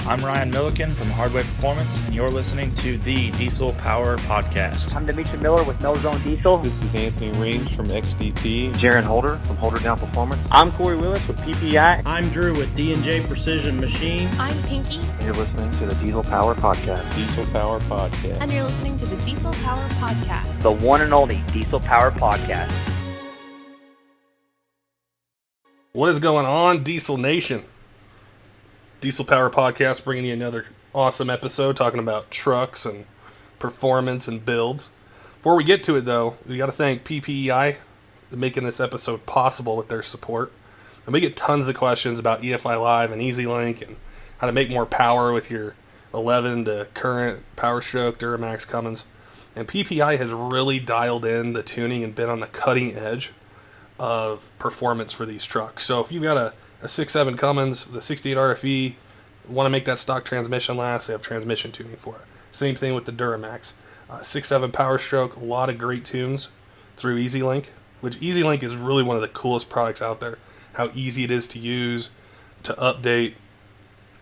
I'm Ryan Milliken from Hardway Performance, and you're listening to the Diesel Power Podcast. I'm Dimitri Miller with No Zone Diesel. This is Anthony Reams from XDP. Jaron Holder from Holderdown Performance. I'm Corey Willis with PPEI. I'm Drew with D&J Precision Machine. I'm Pinky. And you're listening to the Diesel Power Podcast. Diesel Power Podcast. And you're listening to the Diesel Power Podcast. The one and only Diesel Power Podcast. What is going on, Diesel Nation? Diesel Power Podcast bringing you another awesome episode talking about trucks and performance and builds. Before we get to it, though, we got to thank PPEI for making this episode possible with their support. And we get tons of questions about EFI Live and EasyLink and how to make more power with your 11 to current Power Stroke, Duramax, Cummins. And PPEI has really dialed in the tuning and been on the cutting edge of performance for these trucks. So if you've got a 6.7 Cummins with a 68 RFE, want to make that stock transmission last, they have transmission tuning for it. Same thing with the Duramax. 6.7 Power Stroke, a lot of great tunes through EasyLink, which EasyLink is really one of the coolest products out there. How easy it is to use, to update,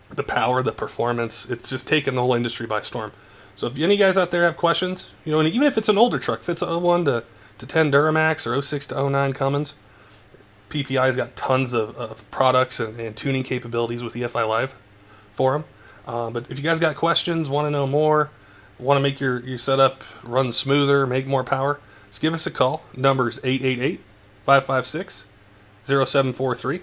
the power, the performance. It's just taken the whole industry by storm. So if any of you guys out there have questions, and even if it's an older truck, if it's a 01 to 10 Duramax or 06 to 09 Cummins, PPEI's got tons of products and tuning capabilities with EFI Live for them. But if you guys got questions, want to know more, want to make your setup run smoother, make more power, just give us a call. Number's 888-556-0743.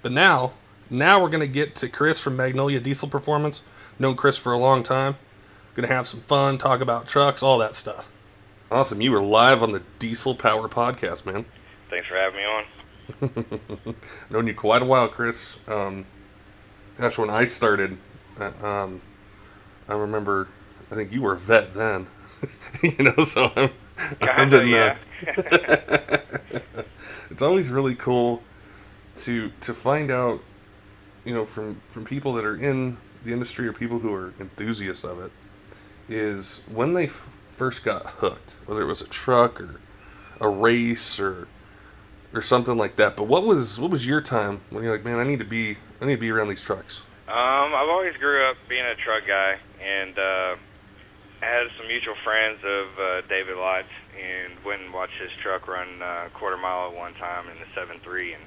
But now we're going to get to Chris from Magnolia Diesel Performance. Known Chris for a long time. Going to have some fun, talk about trucks, all that stuff. Awesome. You were live on the Diesel Power Podcast, man. Thanks for having me on. Known you quite a while, Chris. Gosh, when I started, I remember, I think you were a vet then. So I've been, it's always really cool to find out, from people that are in the industry or people who are enthusiasts of it, is when they first got hooked, whether it was a truck or a race or something like that. But what was your time when you're like, man, I need to be around these trucks? I've always grew up being a truck guy, and I had some mutual friends of David Lott, and went and watched his truck run quarter mile at one time in the 7.3, and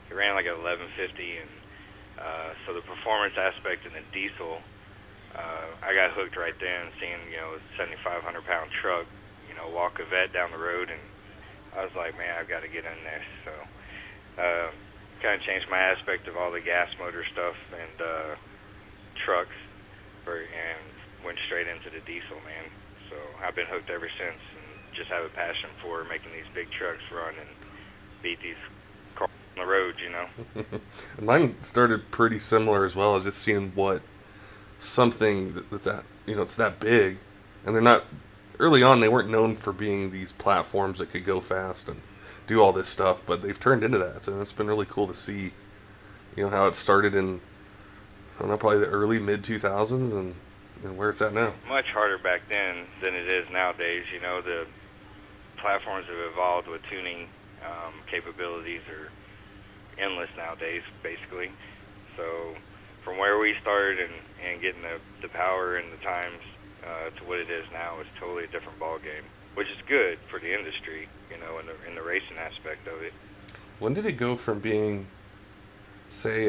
he ran like a 1150, and so the performance aspect in the diesel, I got hooked right then, seeing a 7,500 pound truck, walk a vet down the road, and I was like, man, I've got to get in there. So kind of changed my aspect of all the gas motor stuff and trucks, and went straight into the diesel, man. So I've been hooked ever since, and just have a passion for making these big trucks run and beat these cars on the road, Mine started pretty similar as well, as just seeing what something that it's that big, and they're not. Early on, they weren't known for being these platforms that could go fast and do all this stuff, but they've turned into that. So it's been really cool to see, how it started in, I don't know, probably the early mid-2000s and where it's at now. Much harder back then than it is nowadays. The platforms have evolved with tuning capabilities are endless nowadays, basically. So from where we started and getting the power and the times to what it is now is totally a different ball game, which is good for the industry, in the racing aspect of it. When did it go from being, say,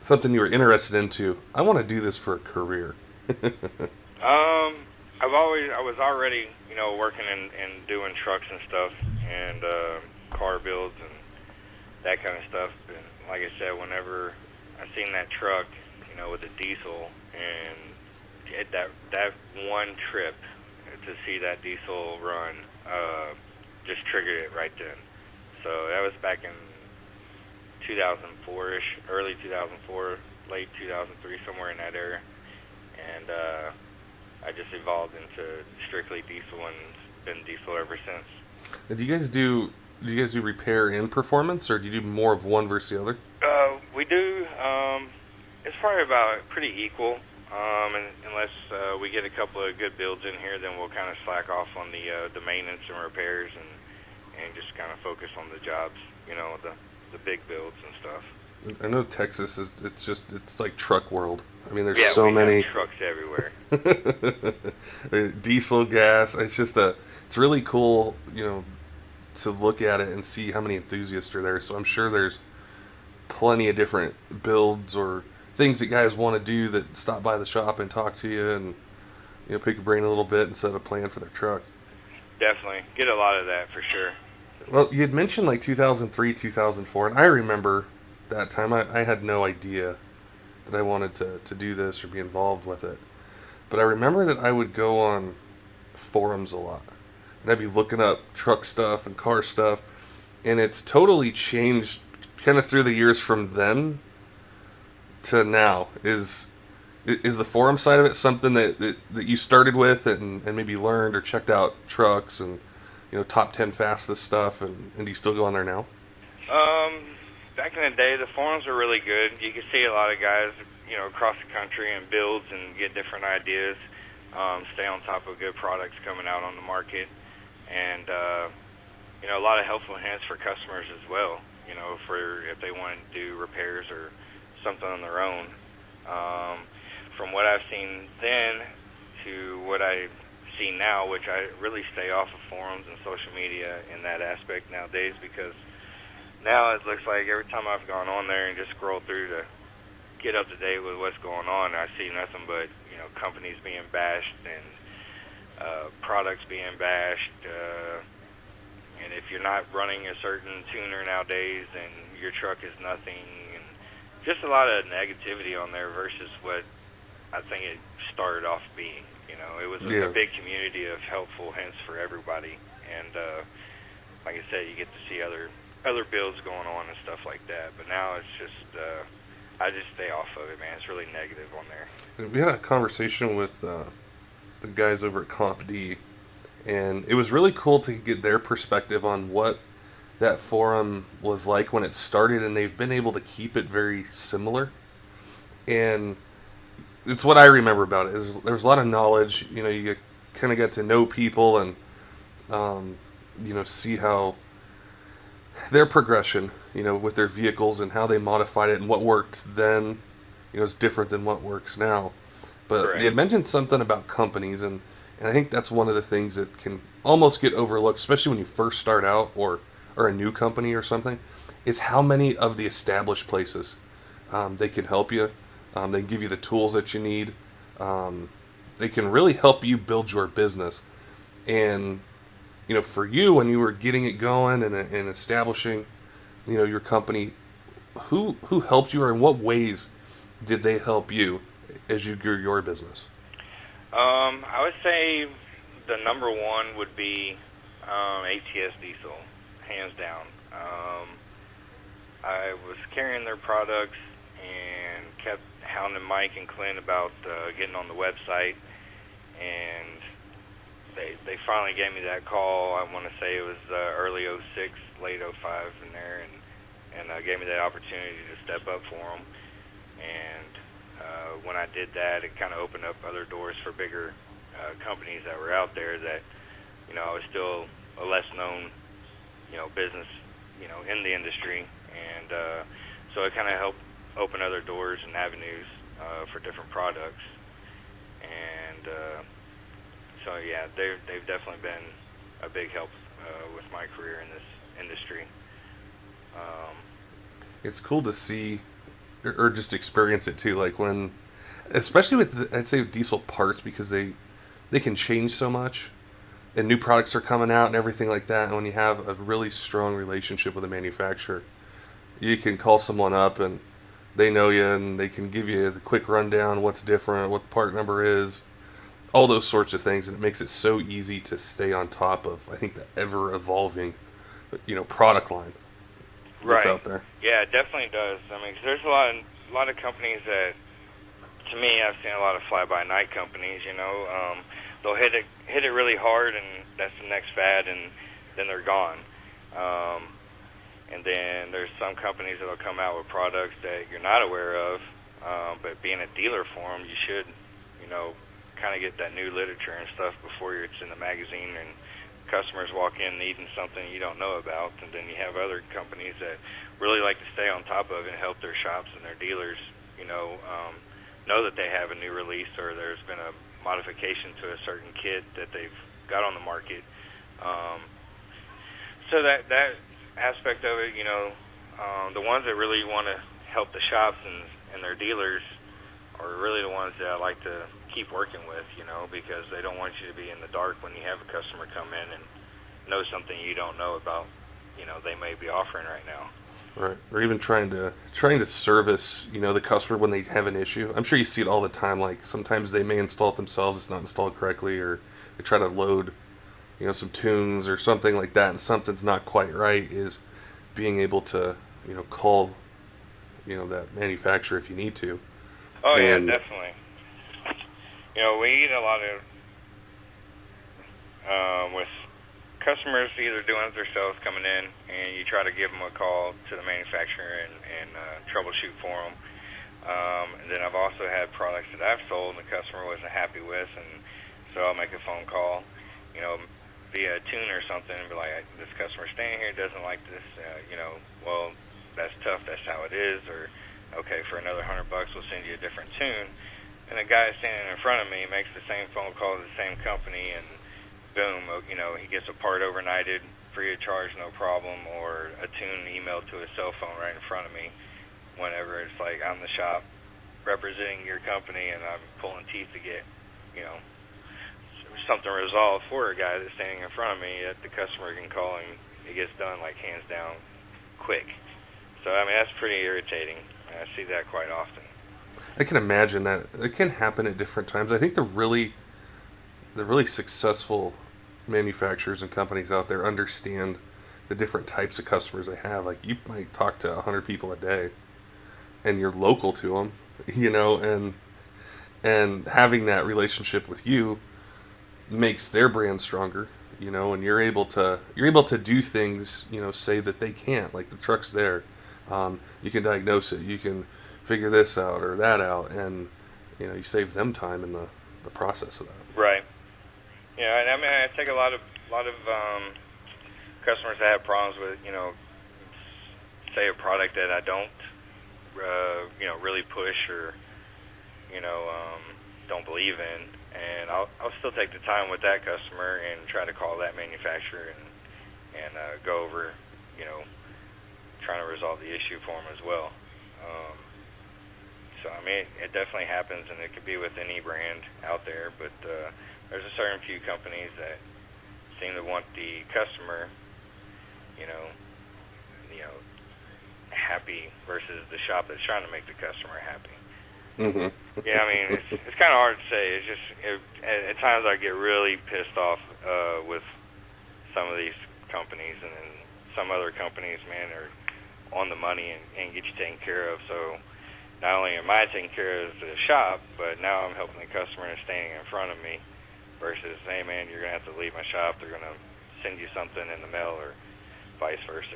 something you were interested into, I want to do this for a career? I was already, working and doing trucks and stuff, and car builds and that kind of stuff. And like I said, whenever I seen that truck, with the diesel, and that one trip to see that diesel run just triggered it right then. So that was back in 2004-ish, early 2004, late 2003, somewhere in that area. And I just evolved into strictly diesel and been diesel ever since. And do you guys do repair and performance, or do you do more of one versus the other? We do. It's probably about pretty equal. And unless we get a couple of good builds in here, then we'll kind of slack off on the maintenance and repairs and just kind of focus on the jobs, the big builds and stuff. I know Texas it's like truck world. I mean, there's Yeah, so we many have trucks everywhere. diesel, gas. It's really cool, to look at it and see how many enthusiasts are there. So I'm sure there's plenty of different builds or things that guys want to do that stop by the shop and talk to you and pick your brain a little bit and set a plan for their truck. Definitely. Get a lot of that for sure. Well, you had mentioned like 2003, 2004, and I remember that time. I had no idea that I wanted to do this or be involved with it. But I remember that I would go on forums a lot. And I'd be looking up truck stuff and car stuff. And it's totally changed kind of through the years from then to now. Is the forum side of it something that you started with and maybe learned or checked out trucks and top 10 fastest stuff, and do you still go on there now? Back in the day, the forums were really good. You could see a lot of guys, across the country and builds and get different ideas, stay on top of good products coming out on the market, and a lot of helpful hints for customers as well. For if they want to do repairs or something on their own. From what I've seen then to what I see now, which I really stay off of forums and social media in that aspect nowadays, because now it looks like every time I've gone on there and just scrolled through to get up to date with what's going on, I see nothing but companies being bashed and products being bashed. And if you're not running a certain tuner nowadays, then your truck is nothing. And just a lot of negativity on there versus what I think it started off being. It was a big community of helpful hints for everybody. And like I said, you get to see other builds going on and stuff like that. But now it's just, I just stay off of it, man. It's really negative on there. We had a conversation with the guys over at Comp D, and it was really cool to get their perspective on what that forum was like when it started, and they've been able to keep it very similar. And it's what I remember about it. There's a lot of knowledge. You kind of get to know people and see how their progression, with their vehicles and how they modified it and what worked then, is different than what works now. But they had mentioned something about companies, and I think that's one of the things that can almost get overlooked, especially when you first start out or a new company or something, is how many of the established places they can help you. They give you the tools that you need. They can really help you build your business. And, for you, when you were getting it going and establishing, your company, who helped you, or in what ways did they help you as you grew your business? I would say the number one would be ATS Diesel, hands down. I was carrying their products and kept hounding Mike and Clint about getting on the website, and they finally gave me that call. I want to say it was early 06, late 05 in there, and gave me that opportunity to step up for them. And when I did that, it kind of opened up other doors for bigger companies that were out there that, I was still a less known, business, in the industry. And so it kind of helped open other doors and avenues for different products. And so, yeah, they've definitely been a big help with my career in this industry. It's cool to see or just experience it too, like when, especially with I'd say diesel parts, because they can change so much and new products are coming out and everything like that. And when you have a really strong relationship with a manufacturer, you can call someone up and they know you and they can give you the quick rundown, what's different, what the part number is, all those sorts of things. And it makes it so easy to stay on top of, I think, the ever evolving, product line that's out there. Yeah, it definitely does. I mean, 'cause there's a lot of companies that, to me, I've seen a lot of fly-by-night companies. They'll hit it really hard, and that's the next fad, and then they're gone. And then there's some companies that'll come out with products that you're not aware of, but being a dealer for them, you should, kind of get that new literature and stuff before it's in the magazine and customers walk in needing something you don't know about, and then you have other companies that really like to stay on top of it and help their shops and their dealers, know that they have a new release or there's been a modification to a certain kit that they've got on the market. So that aspect of it, the ones that really want to help the shops and their dealers are really the ones that I like to keep working with, because they don't want you to be in the dark when you have a customer come in and know something you don't know about, they may be offering right now. Right. Or even trying to service, the customer when they have an issue. I'm sure you see it all the time. Like sometimes they may install it themselves, it's not installed correctly, or they try to load, some tunes or something like that, and something's not quite right. Is being able to, call, that manufacturer if you need to. Oh yeah, definitely. We get a lot of with customers either doing it themselves coming in, and you try to give them a call to the manufacturer and troubleshoot for them. And then I've also had products that I've sold and the customer wasn't happy with, and so I'll make a phone call, via a tune or something, and be like, this customer staying here doesn't like this, well, that's tough, that's how it is, or okay, for another $100 we'll send you a different tune. And the guy standing in front of me makes the same phone call to the same company, and boom, he gets a part overnighted, free of charge, no problem, or a tune emailed to his cell phone right in front of me. Whenever it's like I'm the shop representing your company, and I'm pulling teeth to get, something resolved for a guy that's standing in front of me, that the customer can call and it gets done like hands down quick. So that's pretty irritating. I see that quite often. I can imagine that it can happen at different times. I think the really successful manufacturers and companies out there understand the different types of customers they have. Like you might talk to 100 people a day, and you're local to them, and having that relationship with you makes their brand stronger, and you're able to do things, say that they can't. Like the truck's there, you can diagnose it, you can figure this out or that out, and you save them time in the process of that. Right. Yeah, and I take a lot of customers that have problems with, say a product that I don't, really push or, don't believe in, and I'll still take the time with that customer and try to call that manufacturer and go over, trying to resolve the issue for them as well. So it definitely happens, and it could be with any brand out there, but there's a certain few companies that seem to want the customer, happy versus the shop that's trying to make the customer happy. Mm-hmm. Yeah, it's kind of hard to say. It's just at times I get really pissed off with some of these companies, and then some other companies, man, are on the money and get you taken care of. So not only am I taking care of the shop, but now I'm helping the customer and standing in front of me versus, hey, man, you're going to have to leave my shop. They're going to send you something in the mail or vice versa,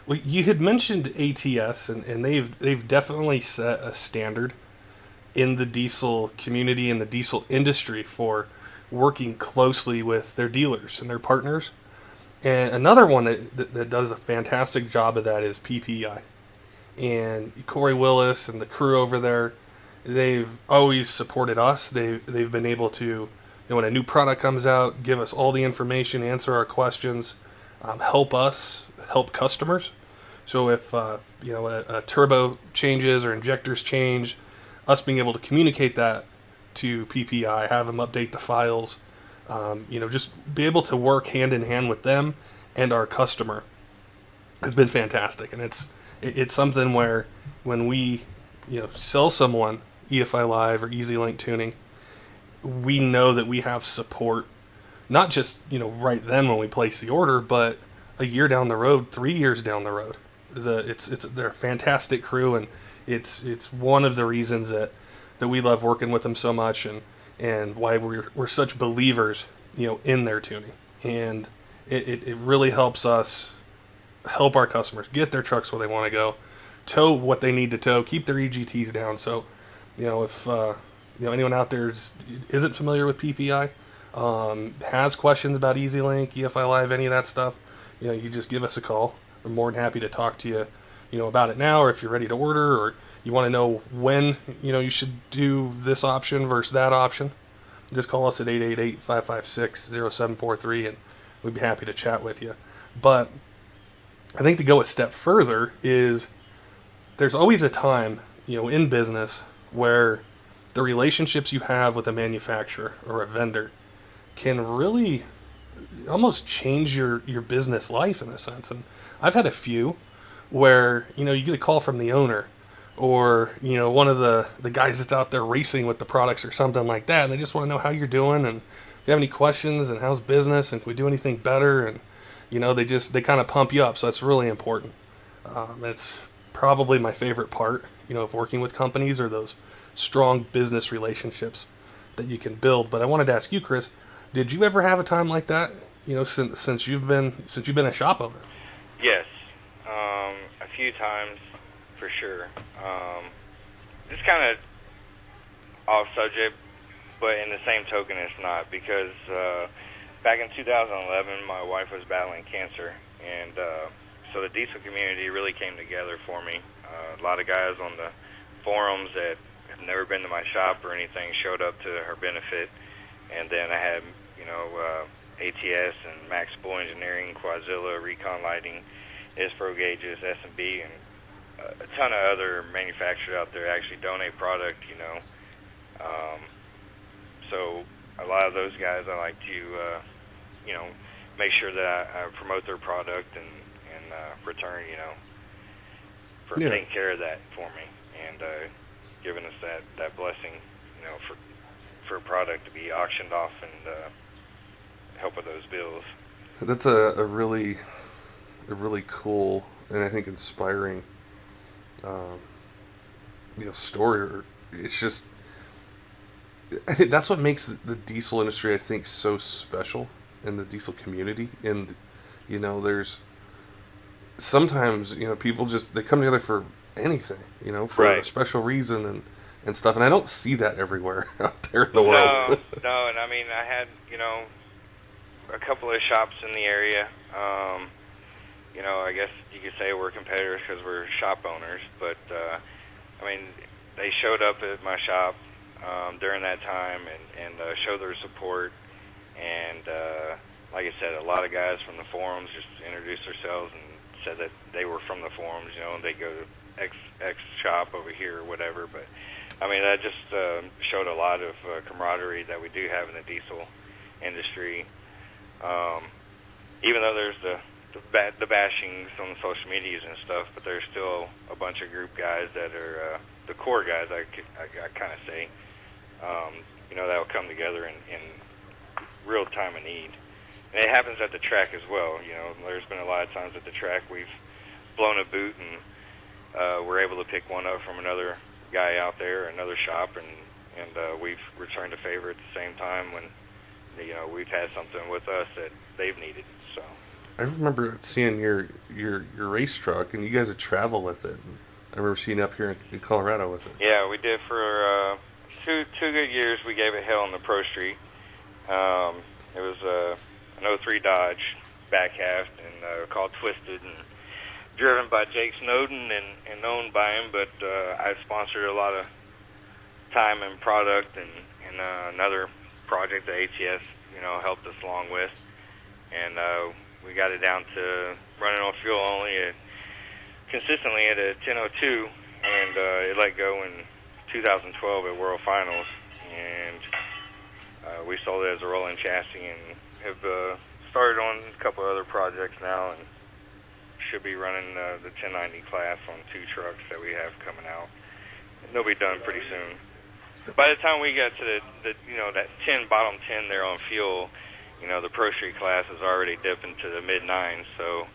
Well, you had mentioned ATS, and they've definitely set a standard in the diesel community and the diesel industry for working closely with their dealers and their partners. And another one that does a fantastic job of that is PPEI. And Corey Willis and the crew over there, they've always supported us. They've been able to, when a new product comes out, give us all the information, answer our questions, help us, help customers. So if a turbo changes or injectors change, us being able to communicate that to PPEI, have them update the files, just be able to work hand in hand with them and our customer has been fantastic. And it's something where when we sell someone EFI Live or EasyLink tuning, we know that we have support, not just right then when we place the order, but a year down the road, 3 years down the road. They're a fantastic crew, and it's one of the reasons that we love working with them so much, and why we're such believers in their tuning. And it really helps us help our customers get their trucks where they want to go, tow what they need to tow, keep their EGTs down. So if anyone out there isn't familiar with PPEI, has questions about EasyLink, EFI Live, any of that stuff, you just give us a call. We're more than happy to talk to you, about it now, or if you're ready to order, or you want to know when, you should do this option versus that option. Just call us at 888-556-0743, and we'd be happy to chat with you. But I think to go a step further is there's always a time, in business where the relationships you have with a manufacturer or a vendor can really almost change your business life in a sense. And I've had a few where, you get a call from the owner or, one of the guys that's out there racing with the products or something like that. And they just want to know how you're doing and if you have any questions and how's business and can we do anything better. And, they kind of pump you up. So that's really important. It's probably my favorite part, of working with companies are those strong business relationships that you can build. But I wanted to ask you, Chris, did you ever have a time like that, since you've been a shop owner? Yes, a few times for sure. Just kind of off subject, but in the same token, it's not because back in 2011, my wife was battling cancer, and so the diesel community really came together for me. A lot of guys on the forums that have never been to my shop or anything showed up to her benefit, and then I had ATS and Max Bull Engineering, Quadzilla, Recon Lighting, ISPRO Gauges, S&B, and a ton of other manufacturers out there actually donate product, so a lot of those guys I like to, make sure that I promote their product and return, for taking care of that for me and giving us that blessing, for a product to be auctioned off and help with those bills. That's a really cool and I think inspiring, story. It's just, I think that's what makes the diesel industry, I think, so special in the diesel community. And, there's sometimes, people they come together for anything, for right. a special reason and stuff. And I don't see that everywhere out there in the world. No, and I mean, I had, a couple of shops in the area. I guess you could say we're competitors because we're shop owners, but I mean, they showed up at my shop during that time and showed their support. And like I said, a lot of guys from the forums just introduced themselves and said that they were from the forums, and they go to X shop over here or whatever. But I mean, that just showed a lot of camaraderie that we do have in the diesel industry. Even though there's the bashings on the social medias and stuff, but there's still a bunch of group guys that are the core guys, I kind of say, that will come together in real time of need. And it happens at the track as well. There's been a lot of times at the track we've blown a boot and we're able to pick one up from another guy out there, another shop, and we've returned a favor at the same time when we've had something with us that they've needed. So I remember seeing your race truck, and you guys would travel with it. I remember seeing it up here in Colorado with it. Yeah, we did for two good years. We gave it hell on the Pro Street. It was an 03 Dodge back half and called Twisted and driven by Jake Snowden and owned by him. But I sponsored a lot of time and product and another project that ATS helped us along with, and we got it down to running on fuel only consistently at a 1002, and it let go in 2012 at World Finals, and we sold it as a rolling chassis and have started on a couple of other projects now and should be running the 1090 class on 2 trucks that we have coming out. And they'll be done pretty soon. By the time we get to the that bottom 10 there on fuel, the Pro Street class is already dipping to the mid-9s, so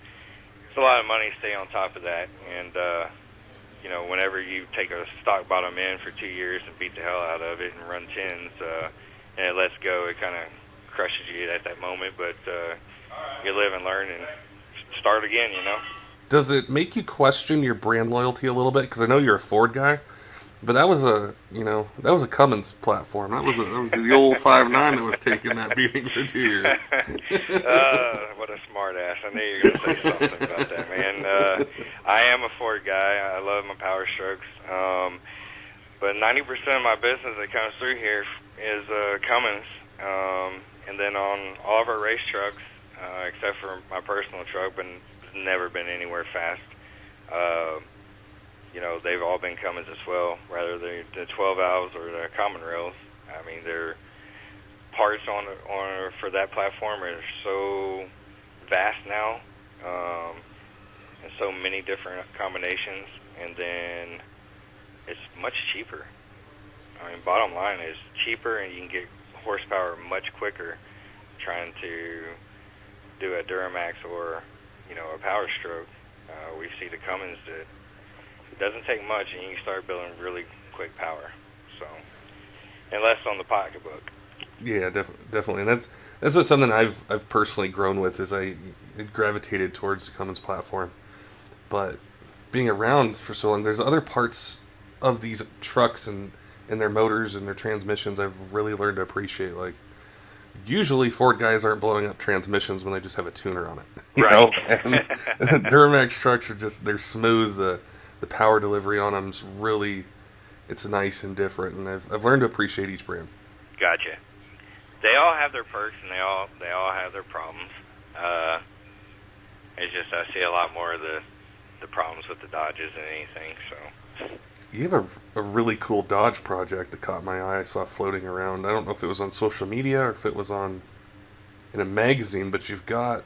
it's a lot of money to stay on top of that. And, whenever you take a stock bottom end for 2 years and beat the hell out of it and run 10s, and it lets go, it kind of crushes you at that moment. But you live and learn and start again, Does it make you question your brand loyalty a little bit? Because I know you're a Ford guy. But that was a Cummins platform. That was the old 5.9 that was taking that beating for 2 years. What a smart ass. I knew you were going to say something about that, man. I am a Ford guy. I love my Power Strokes. But 90% of my business that comes through here is Cummins. And then on all of our race trucks, except for my personal truck, but it's never been anywhere fast. They've all been Cummins as well, rather the 12 valves or the common rails. I mean, their parts on for that platform are so vast now, and so many different combinations, and then it's much cheaper. I mean, bottom line is cheaper, and you can get horsepower much quicker trying to do a Duramax or, a Power Stroke. We see the Cummins that it doesn't take much, and you can start building really quick power. So, and less on the pocketbook. Yeah, definitely, and that's what something I've personally grown with is I gravitated towards the Cummins platform. But being around for so long, there's other parts of these trucks and their motors and their transmissions I've really learned to appreciate. Like, usually Ford guys aren't blowing up transmissions when they just have a tuner on it. You know? And Duramax trucks are they're smooth. The power delivery on them is really, it's nice and different, and I've learned to appreciate each brand. Gotcha. They all have their perks, and they all have their problems. It's just I see a lot more of the problems with the Dodges than anything. So you have a really cool Dodge project that caught my eye. I saw floating around. I don't know if it was on social media or if it was in a magazine, but you've got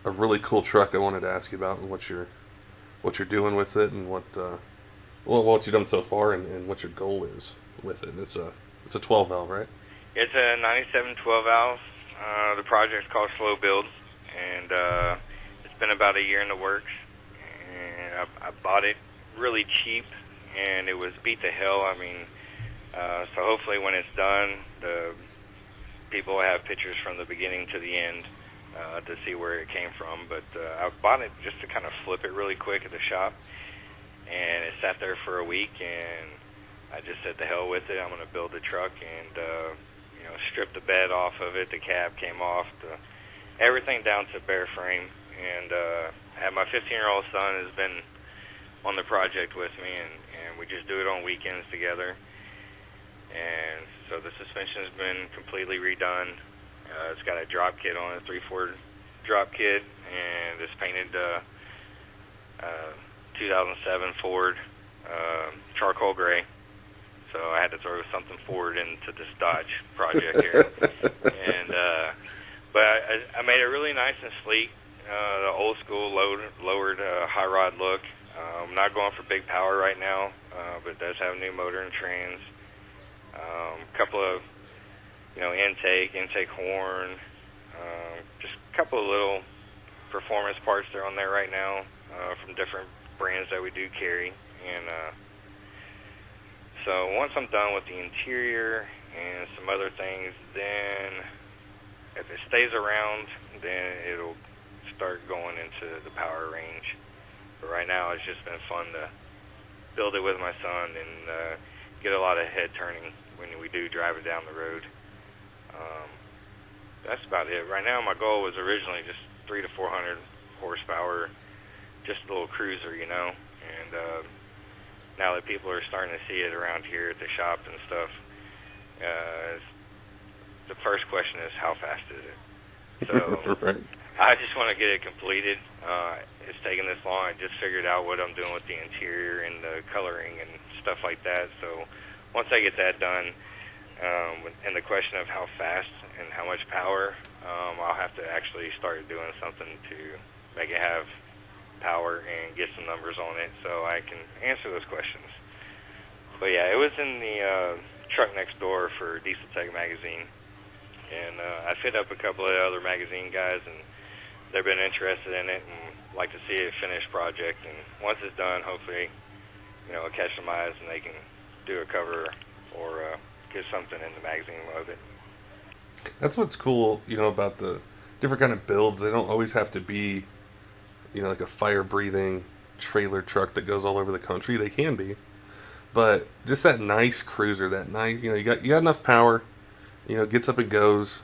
a really cool truck I wanted to ask you about and what you're doing with it and what you've done so far and what your goal is with it. It's a 12 valve, right? It's a 97 12 valve. The project's called Slow Build, and it's been about a year in the works. And I bought it really cheap, and it was beat to hell. I mean, so hopefully when it's done, the people will have pictures from the beginning to the end to see where it came from. But I bought it just to kind of flip it really quick at the shop, and it sat there for a week, and I just said, to hell with it. I'm going to build the truck, and stripped the bed off of it. The cab came off, everything down to bare frame. And my 15-year-old son has been on the project with me, and we just do it on weekends together. And so the suspension's been completely redone. It's got a drop kit on it, 3/4 drop kit, and it's painted 2007 Ford charcoal gray. So I had to throw something Ford into this Dodge project here. And but I made it really nice and sleek, the old school lowered high rod look. I'm not going for big power right now, but it does have a new motor and trans. A couple of intake horn, just a couple of little performance parts that are on there right now from different brands that we do carry. And so once I'm done with the interior and some other things, then if it stays around, then it'll start going into the power range. But right now it's just been fun to build it with my son and get a lot of head turning when we do drive it down the road. That's about it. Right now my goal was originally just 300 to 400 horsepower, just a little cruiser, and now that people are starting to see it around here at the shop and stuff, the first question is, how fast is it? So Right. I just want to get it completed. It's taken this long. I just figured out what I'm doing with the interior and the coloring and stuff like that. So once I get that done, and the question of how fast and how much power, I'll have to actually start doing something to make it have power and get some numbers on it so I can answer those questions. But yeah, it was in the truck next door for Diesel Tech magazine, and I fit up a couple of other magazine guys, and they've been interested in it and like to see a finished project. And once it's done, hopefully, it'll catch some eyes and they can do a cover or get something in the magazine of it. That's what's cool, about the different kind of builds. They don't always have to be, like a fire-breathing trailer truck that goes all over the country. They can be, But just that nice cruiser, that nice, you got enough power, gets up and goes,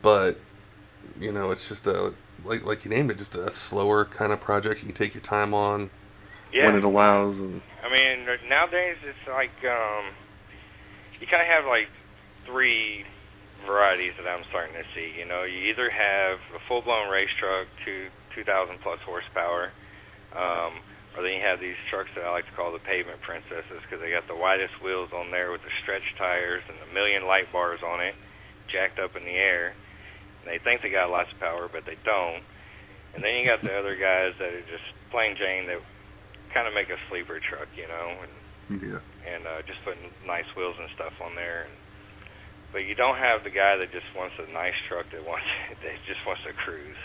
but it's just like you named it, just a slower kind of project. You can take your time on when it allows. And I mean, nowadays it's like you kind of have like three varieties that I'm starting to see. You either have a full-blown race truck to 2,000 plus horsepower, or then you have these trucks that I like to call the pavement princesses because they got the widest wheels on there with the stretch tires and a million light bars on it, jacked up in the air. And they think they got lots of power, but they don't. And then you got the other guys that are just plain Jane that kind of make a sleeper truck, and just putting nice wheels and stuff on there. But you don't have the guy that just wants a nice truck that just wants to cruise.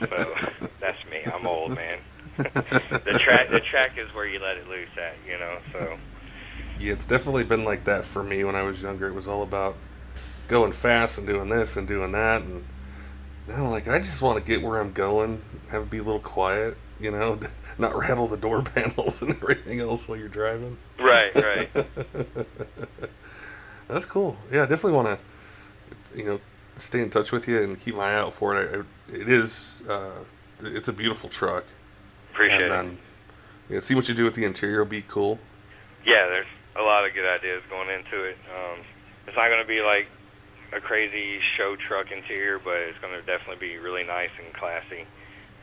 So that's me. I'm old, man. The track is where you let it loose at, So yeah, it's definitely been like that for me when I was younger. It was all about going fast and doing this and doing that, and now I just want to get where I'm going, have it be a little quiet, not rattle the door panels and everything else while you're driving. Right. That's cool. Yeah, I definitely want to, stay in touch with you and keep my eye out for it. It's a beautiful truck. Appreciate it. See what you do with the interior will be cool. Yeah, there's a lot of good ideas going into it. It's not going to be like a crazy show truck interior, but it's going to definitely be really nice and classy.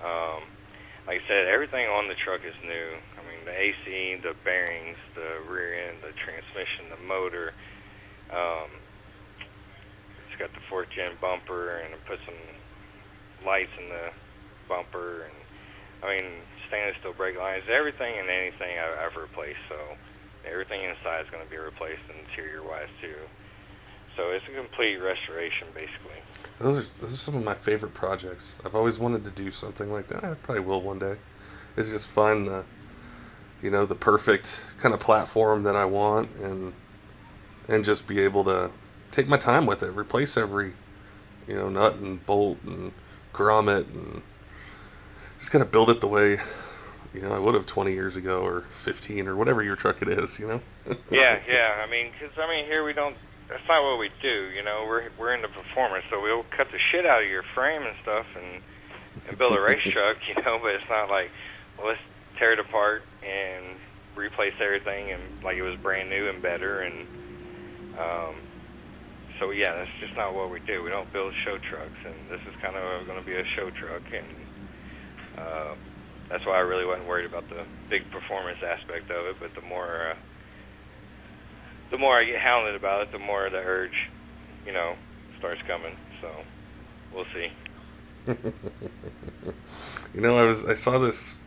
Like I said, everything on the truck is new. I mean, the AC, the bearings, the rear end, the transmission, the motor. It's got the 4th gen bumper, and it put some lights in the bumper, and stainless steel brake lines. Everything and anything I've replaced. So everything inside is going to be replaced interior-wise too. So it's a complete restoration, basically. Those are some of my favorite projects. I've always wanted to do something like that. I probably will one day. It's just find the perfect kind of platform that I want, and just be able to take my time with it. Replace every nut and bolt and grommet, and just kind of build it the way I would have 20 years ago or 15 or whatever your truck it is. Yeah. Because here we don't. That's not what we do, We're into performance, so we'll cut the shit out of your frame and stuff and build a race truck, But it's not like, well, let's tear it apart and replace everything and like it was brand new and better. And so yeah, that's just not what we do. We don't build show trucks, and this is kind of going to be a show truck, and that's why I really wasn't worried about the big performance aspect of it. But the more I get hounded about it, the more the urge, starts coming. So we'll see. I saw this.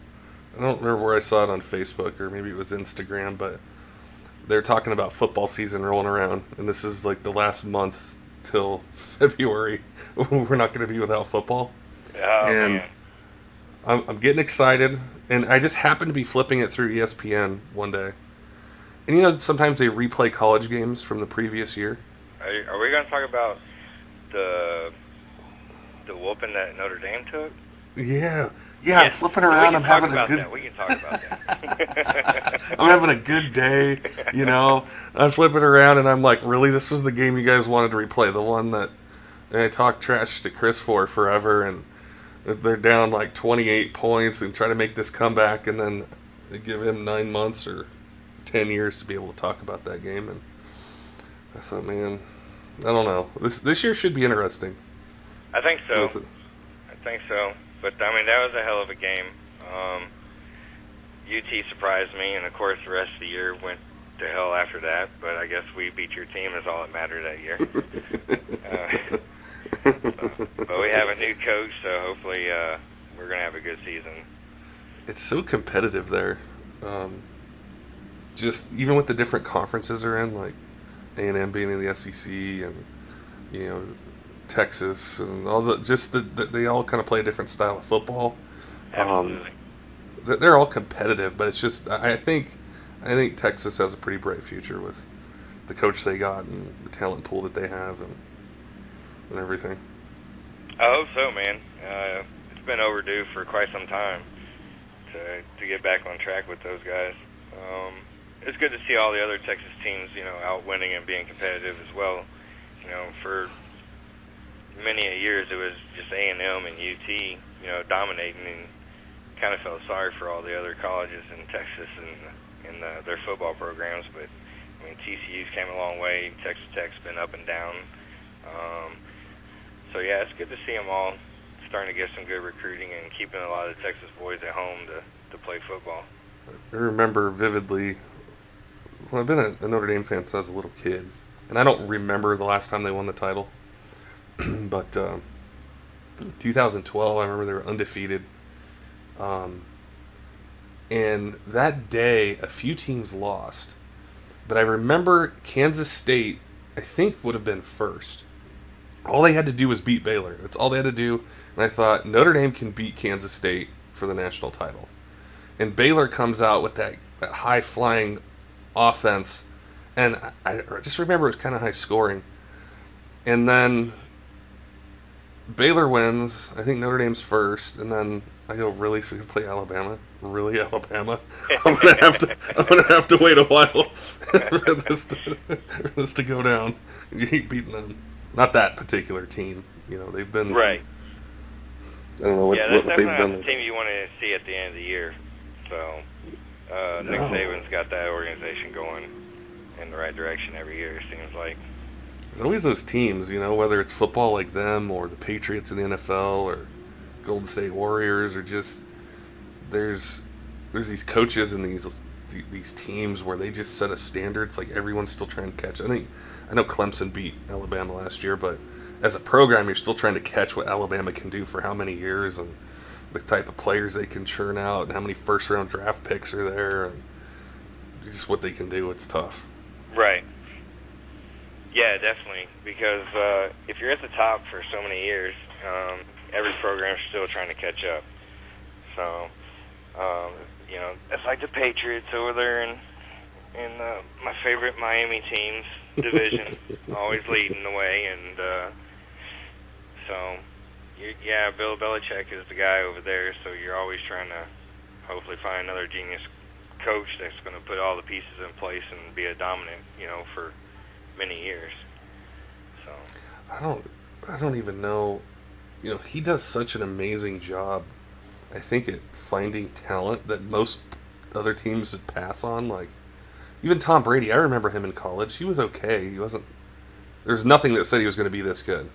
I don't remember where I saw it on Facebook, or maybe it was Instagram, but they're talking about football season rolling around, and this is like the last month till February. We're not going to be without football. Oh, and man. I'm getting excited, and I just happened to be flipping it through ESPN one day. And sometimes they replay college games from the previous year. Are we going to talk about the whooping that Notre Dame took? Yeah. I'm flipping around. I'm having a good. We can talk about that. I'm having a good day. I'm flipping around, and I'm like, really, this was the game you guys wanted to replay, the one that I talked trash to Chris for forever, and they're down like 28 points and try to make this comeback, and then they give him 9 months or 10 years to be able to talk about that game. And I thought, man, I don't know. This year should be interesting. I think so. But that was a hell of a game. UT surprised me, and of course the rest of the year went to hell after that. But I guess we beat your team is all that mattered that year. But we have a new coach, so hopefully we're going to have a good season. It's so competitive there. Just even with the different conferences they're in, like A&M being in the SEC, and Texas, and all they all kind of play a different style of football. Absolutely. They're all competitive, but it's just I think Texas has a pretty bright future with the coach they got and the talent pool that they have and everything. I hope so, man. It's been overdue for quite some time to get back on track with those guys. it's good to see all the other Texas teams, out winning and being competitive as well. For many years it was just A&M and UT, dominating, and kind of felt sorry for all the other colleges in Texas and their football programs. But TCU's came a long way. Texas Tech's been up and down. So yeah, it's good to see them all starting to get some good recruiting and keeping a lot of the Texas boys at home to play football. I remember vividly, well, I've been a Notre Dame fan since I was a little kid, and I don't remember the last time they won the title, but 2012, I remember they were undefeated, and that day, a few teams lost, but I remember Kansas State, I think, would have been first. All they had to do was beat Baylor. That's all they had to do, and I thought, Notre Dame can beat Kansas State for the national title. And Baylor comes out with that high-flying offense, and I just remember it was kind of high-scoring. And then Baylor wins. I think Notre Dame's first, and then I go, really? So we can play Alabama? Really, Alabama? I'm gonna have to wait a while for this to go down. You ain't beating them. Not that particular team. They've been right. I don't know what that's they've definitely done. not the team you want to see at the end of the year. So Nick Saban's got that organization going in the right direction every year, it seems like. There's always those teams, whether it's football like them or the Patriots in the NFL or Golden State Warriors, or just there's these coaches and these teams where they just set a standard. It's like everyone's still trying to catch. I know Clemson beat Alabama last year, but as a program, you're still trying to catch what Alabama can do for how many years and the type of players they can churn out and how many first-round draft picks are there and just what they can do. It's tough. Right. Yeah, definitely. Because if you're at the top for so many years, every program's still trying to catch up. So, it's like the Patriots over there in my favorite Miami team's division, always leading the way, and Bill Belichick is the guy over there, so you're always trying to hopefully find another genius coach that's going to put all the pieces in place and be a dominant, for many years. So I don't even know. He does such an amazing job, I think, at finding talent that most other teams would pass on. Like, even Tom Brady, I remember him in college. He was okay. He wasn't. There's nothing that said he was going to be this good.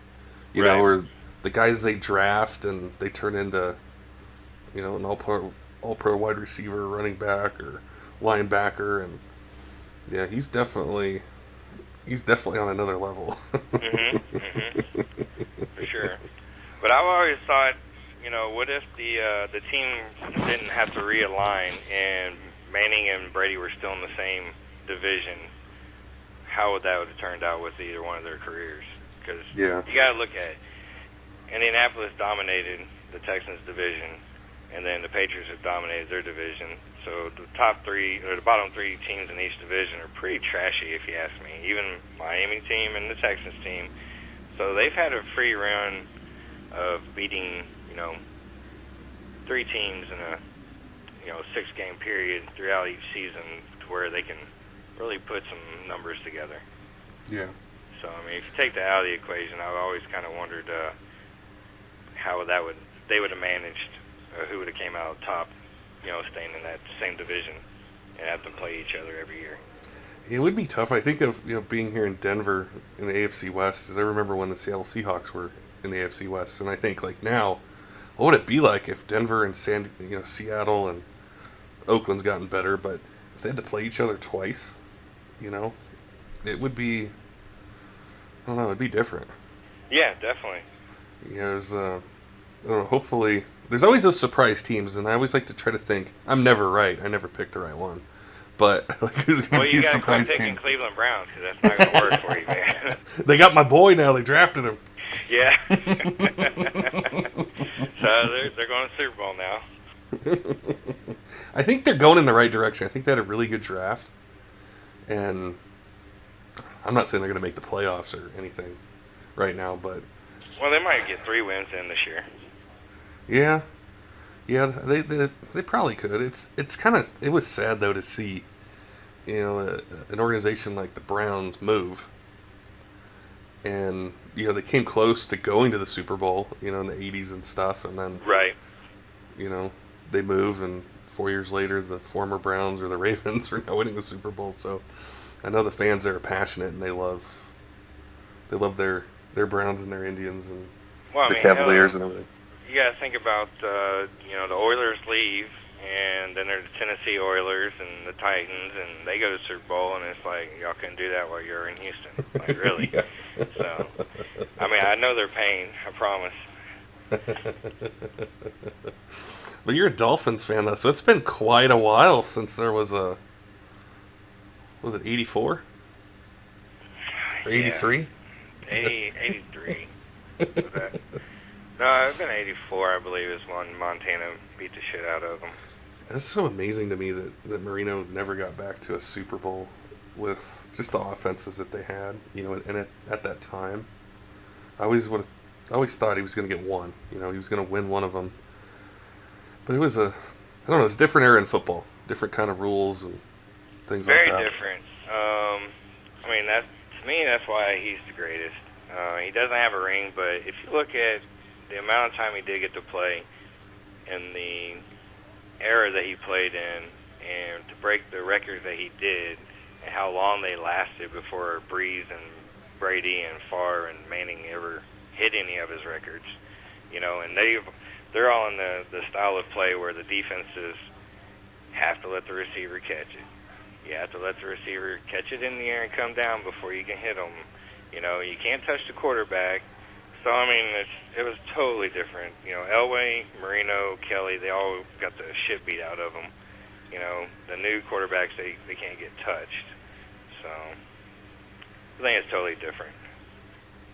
Right. Or the guys they draft and they turn into, an all-pro wide receiver, running back, or linebacker, and yeah, he's definitely on another level. For sure. But I've always thought, what if the team didn't have to realign and Manning and Brady were still in the same division? How would that have turned out with either one of their careers? Because you got to look at it. Indianapolis dominated the Texans division, and then the Patriots have dominated their division. So the top three, or the bottom three teams in each division are pretty trashy, if you ask me. Even Miami team and the Texans team. So they've had a free run of beating, three teams in a, 6-game period throughout each season, to where they can really put some numbers together. Yeah. So if you take that out of the equation, I've always kind of wondered how they would have managed, who would have came out top, staying in that same division and have them play each other every year. It would be tough. I think of being here in Denver in the AFC West, as I remember when the Seattle Seahawks were in the AFC West, and I think like now, what would it be like if Denver and Seattle and Oakland's gotten better, but if they had to play each other twice, it would be, I don't know, it'd be different. Yeah, definitely. There's, I don't know, hopefully, there's always those surprise teams, and I always like to try to think, I'm never right, I never pick the right one. But like, who's going to be a surprise team? Well, you got to quit picking Cleveland Browns, because that's not going to work for you, man. They got my boy now. They drafted him. Yeah. So they're going to Super Bowl now. I think they're going in the right direction. I think they had a really good draft, and I'm not saying they're going to make the playoffs or anything right now, but well, they might get 3 wins in this year. Yeah, they probably could. It was sad though to see an organization like the Browns move. And, they came close to going to the Super Bowl, in the 80s and stuff. And then, Right. They move, and 4 years later, the former Browns or the Ravens are now winning the Super Bowl. So I know the fans there are passionate, and they love their Browns and their Indians and the Cavaliers and everything. You got to think about, the Oilers leave, and then there's the Tennessee Oilers and the Titans, and they go to the Super Bowl, and it's like, y'all couldn't do that while you're in Houston. Like, really? Yeah. So, I know their pain, I promise. But you're a Dolphins fan, though, so it's been quite a while since there was was it 84? Or 83? 83. No, it's been 84, I believe, is when Montana beat the shit out of them. It's so amazing to me that Marino never got back to a Super Bowl with just the offenses that they had, and at that time. I always thought he was going to get one. He was going to win one of them. But it was it's a different era in football. Different kind of rules and things like that. Very different. To me, that's why he's the greatest. He doesn't have a ring, but if you look at the amount of time he did get to play and the era that he played in, and to break the records that he did, and how long they lasted before Breeze and Brady and Favre and Manning ever hit any of his records, and they're all in the style of play where the defenses have to let the receiver catch it. You have to let the receiver catch it in the air and come down before you can hit them. You can't touch the quarterback. So, it was totally different. Elway, Marino, Kelly, they all got the shit beat out of them. The new quarterbacks, they can't get touched. So, I think it's totally different.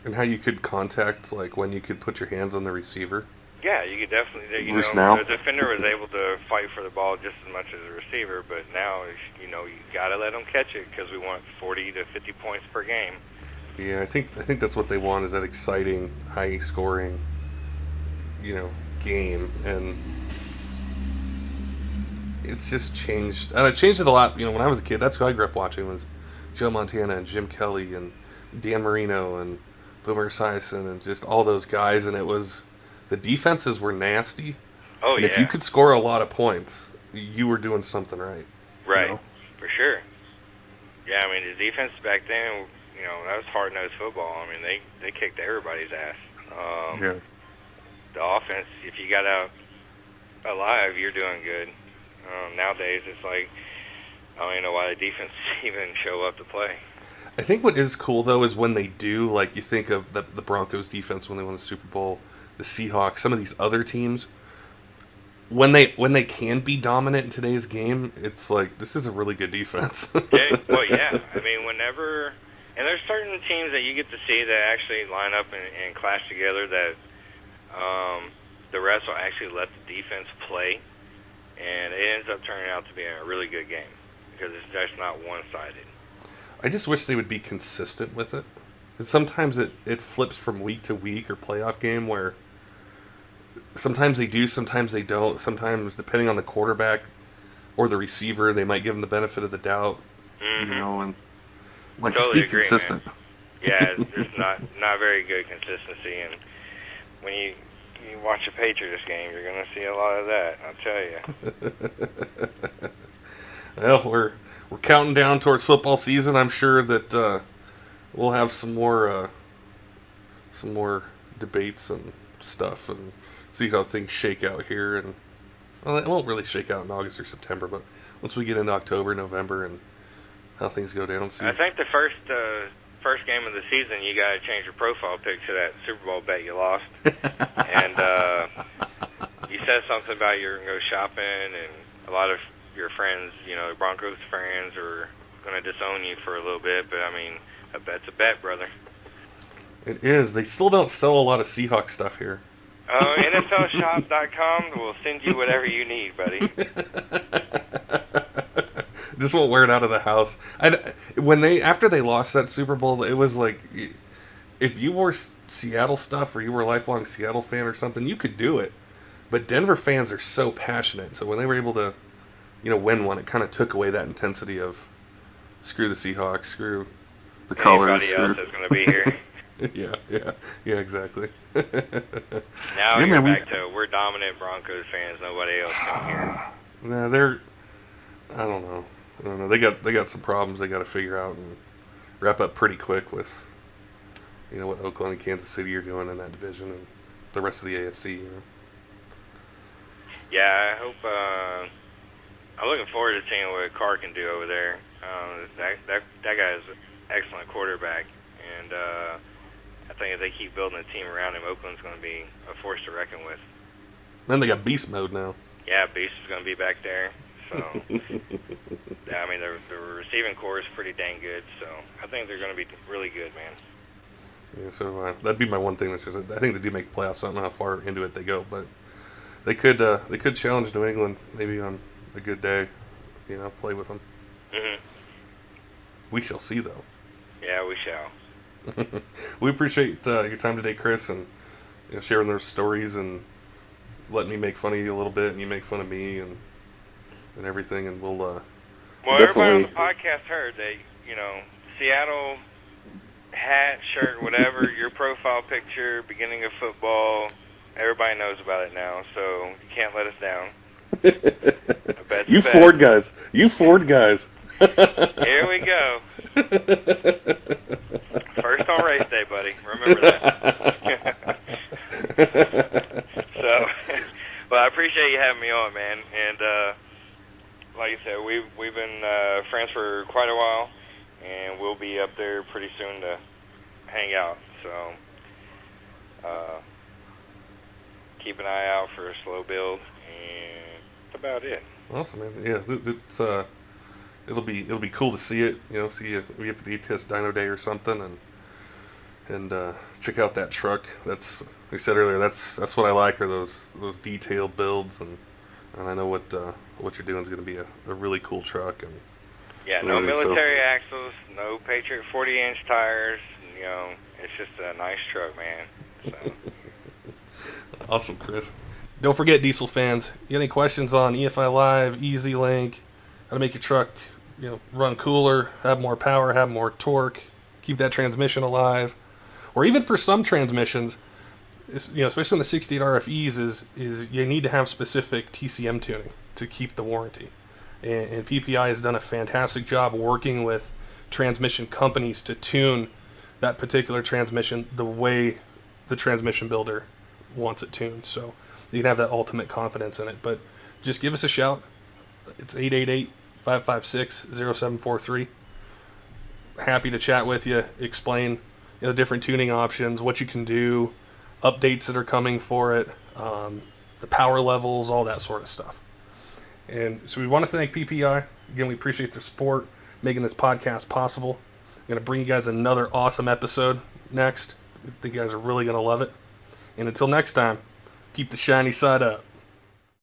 And how you could contact, like, when you could put your hands on the receiver? Yeah, you could definitely, now? the defender was able to fight for the ball just as much as the receiver, but now, you got to let them catch it because we want 40 to 50 points per game. Yeah, I think that's what they want, is that exciting, high-scoring, game, and it's just changed. And it changed it a lot. When I was a kid, that's who I grew up watching, was Joe Montana and Jim Kelly and Dan Marino and Boomer Esiason and just all those guys, and it was, the defenses were nasty. Oh, and if you could score a lot of points, you were doing something right. Right, for sure. Yeah, the defense back then, that was hard-nosed football. They kicked everybody's ass. Yeah. The offense, if you got out alive, you're doing good. Nowadays, it's like, I don't even know why the defense even show up to play. I think what is cool, though, is when they do, like, you think of the Broncos defense when they won the Super Bowl, the Seahawks, some of these other teams, when they can be dominant in today's game, it's like, this is a really good defense. Yeah, well, yeah. Whenever... And there's certain teams that you get to see that actually line up and clash together that the refs will actually let the defense play, and it ends up turning out to be a really good game because it's just not one-sided. I just wish they would be consistent with it. And sometimes it flips from week to week or playoff game where sometimes they do, sometimes they don't. Sometimes, depending on the quarterback or the receiver, they might give them the benefit of the doubt. Mm-hmm. And like, totally just be agree, consistent. Man. Yeah, there's not very good consistency, and when you watch a Patriots game, you're going to see a lot of that, I'll tell you. Well, we're counting down towards football season. I'm sure that we'll have some more debates and stuff, and see how things shake out here. And well, it won't really shake out in August or September, but once we get into October, November, and how things go down. See. I think the first game of the season, you got to change your profile pic to that Super Bowl bet you lost. And you said something about you're going to go shopping, and a lot of your friends, the Broncos fans, are going to disown you for a little bit. But, a bet's a bet, brother. It is. They still don't sell a lot of Seahawks stuff here. NFLshop.com will send you whatever you need, buddy. Just won't wear it out of the house. After they lost that Super Bowl, it was like, if you wore Seattle stuff or you were a lifelong Seattle fan or something, you could do it. But Denver fans are so passionate, so when they were able to, win one, it kind of took away that intensity of Screw the Seahawks. Screw the Anybody colors. else that's going to be here. Yeah, exactly. Now you're back to we're dominant Broncos fans. Nobody else come here. Nah, I don't know. They got some problems they got to figure out and wrap up pretty quick with, what Oakland and Kansas City are doing in that division and the rest of the AFC. Yeah, I hope. I'm looking forward to seeing what Carr can do over there. That guy is an excellent quarterback, and I think if they keep building a team around him, Oakland's going to be a force to reckon with. Then they got beast mode now. Yeah, Beast is going to be back there. So, yeah, I mean, the receiving core is pretty dang good. So, I think they're going to be really good, man. Yeah, so that'd be my one thing. That's just, I think they do make playoffs. I don't know how far into it they go, but they could challenge New England maybe on a good day. Play with them. Mm-hmm. We shall see, though. Yeah, we shall. We appreciate your time today, Chris, and sharing their stories and letting me make fun of you a little bit, and you make fun of me and everything, and we'll well, everybody on the podcast heard that, Seattle hat, shirt, whatever, your profile picture, beginning of football, everybody knows about it now, so you can't let us down. You Ford guys. Here we go. First on race day, buddy. Remember that. So, well, I appreciate you having me on, man. And like you said, we've been friends for quite a while, and we'll be up there pretty soon to hang out. So, keep an eye out for a slow build, and that's about it. Awesome, man. Yeah, it's it'll be cool to see it. See you at the ATS Dyno Day or something, and check out that truck. That's, like I said earlier, that's what I like, are those detailed builds, and I know what you're doing is going to be a really cool truck. And yeah, no military axles, no Patriot 40-inch tires. It's just a nice truck, man. So. Awesome, Chris. Don't forget, Diesel fans, you got any questions on EFI Live, EZ-Link, how to make your truck run cooler, have more power, have more torque, keep that transmission alive, or even for some transmissions, especially on the 68 RFEs, is you need to have specific TCM tuning to keep the warranty. And PPEI has done a fantastic job working with transmission companies to tune that particular transmission the way the transmission builder wants it tuned. So you can have that ultimate confidence in it. But just give us a shout. It's 888-556-0743. Happy to chat with you, explain the different tuning options, what you can do, updates that are coming for it, the power levels, all that sort of stuff. And so we want to thank PPEI. Again, we appreciate their support, making this podcast possible. I'm going to bring you guys another awesome episode next. I think you guys are really going to love it. And until next time, keep the shiny side up.